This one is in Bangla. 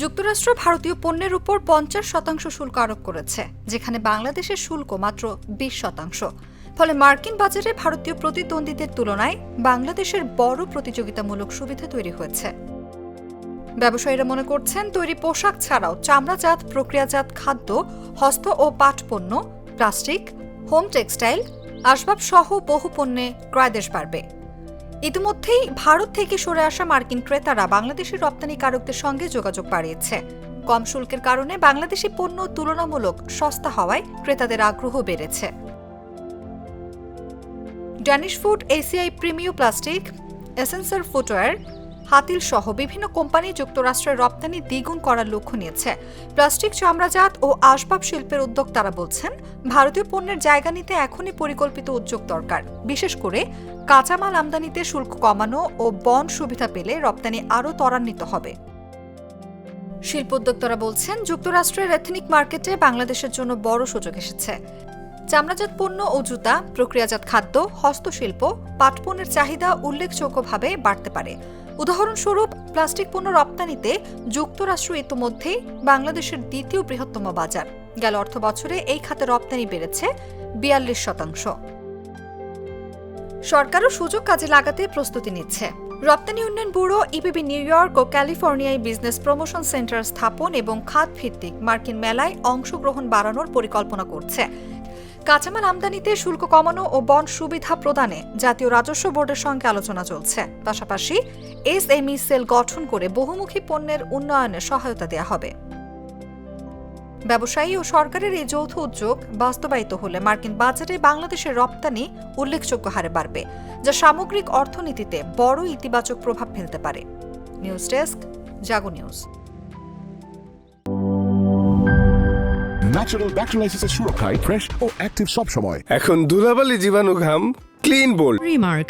যুক্তরাষ্ট্র ভারতীয় পণ্যের উপর 50% শুল্ক আরোপ করেছে, যেখানে বাংলাদেশের শুল্ক মাত্র 20%। ফলে মার্কিন বাজারে ভারতীয় প্রতিদ্বন্দ্বীদের তুলনায় বাংলাদেশের বড় প্রতিযোগিতামূলক সুবিধা তৈরি হয়েছে। ব্যবসায়ীরা মনে করছেন, তৈরি পোশাক ছাড়াও চামড়াজাত, প্রক্রিয়াজাত খাদ্য, হস্ত ও পাট পণ্য, প্লাস্টিক, হোম টেক্সটাইল, আসবাব সহ বহু পণ্যে ক্রয়দেশ বাড়বে। ইতিমধ্যেই ভারত থেকে সরে আসা মার্কিন ক্রেতারা বাংলাদেশের রপ্তানিকারকদের সঙ্গে যোগাযোগ বাড়িয়েছে। কম শুল্কের কারণে বাংলাদেশি পণ্য তুলনামূলক সস্তা হওয়ায় ক্রেতাদের আগ্রহ বেড়েছে। ড্যানিশ ফুড, এসিআই প্রিমিয় প্লাস্টিক, এসেন্সার ফুটওয়্যার, হাতিল সহ বিভিন্ন কোম্পানি যুক্তরাষ্ট্রের রপ্তানি দ্বিগুণ করার লক্ষ্য নিয়েছে। প্লাস্টিক, চামড়াজাত ও আসবাব শিল্পের উদ্যোক্তারা বলছেন, ভারতীয় পণ্যের জায়গা নিতে এখনই পরিকল্পিত উদ্যোগ দরকার। বিশেষ করে কাঁচামাল আমদানিতে শুল্ক কমানো ও বন্ড সুবিধা পেলে রপ্তানি আরও ত্বরান্বিত হবে। শিল্প উদ্যোক্তারা বলছেন, যুক্তরাষ্ট্রের এথনিক মার্কেটে বাংলাদেশের জন্য বড় সুযোগ এসেছে। চামড়াজাত পণ্য ও জুতা, প্রক্রিয়াজাত খাদ্য, হস্তশিল্প, পাট পণ্যের চাহিদা উল্লেখযোগ্যভাবে বাড়তে পারে। উদাহরণস্বরূপ, প্লাস্টিক পণ্য রপ্তানিতে যুক্তরাষ্ট্র ইতিমধ্যেই বাংলাদেশের দ্বিতীয় বৃহত্তম বাজার। গেল অর্থবছরে এই খাতে রপ্তানি বেড়েছে 42%। সরকারও সুযোগ কাজে লাগাতে প্রস্তুতি নিচ্ছে। রপ্তানি উন্নয়ন ব্যুরো ইপিবি নিউ ইয়র্ক ও ক্যালিফোর্নিয়ায় বিজনেস প্রমোশন সেন্টার স্থাপন এবং খাত ভিত্তিক মার্কিন মেলায় অংশগ্রহণ বাড়ানোর পরিকল্পনা করছে। কাঁচামাল আমদানিতে শুল্ক কমানো ও বন্ড সুবিধা প্রদানে জাতীয় রাজস্ব বোর্ডের সঙ্গে আলোচনা চলছে। পাশাপাশি এসএমই সেল গঠন করে বহুমুখী পণ্যের উন্নয়নে সহায়তা দেওয়া হবে। ব্যবসায়ী ও সরকারের এই যৌথ উদ্যোগ বাস্তবায়িত হলে মার্কিন বাজারে বাংলাদেশের রপ্তানি উল্লেখযোগ্য হারে বাড়বে, যা সামগ্রিক অর্থনীতিতে বড় ইতিবাচক প্রভাব ফেলতে পারে। নিউজ ডেস্ক, জাগো নিউজ। ন্যাচারাল ব্যাকটেরিয়ালাইসিসের সুরক্ষায় ফ্রেশ ও অ্যাক্টিভ সব সময়। এখন ধুলাবালি, জীবাণু, ঘাম ক্লিন বোল্ড Remark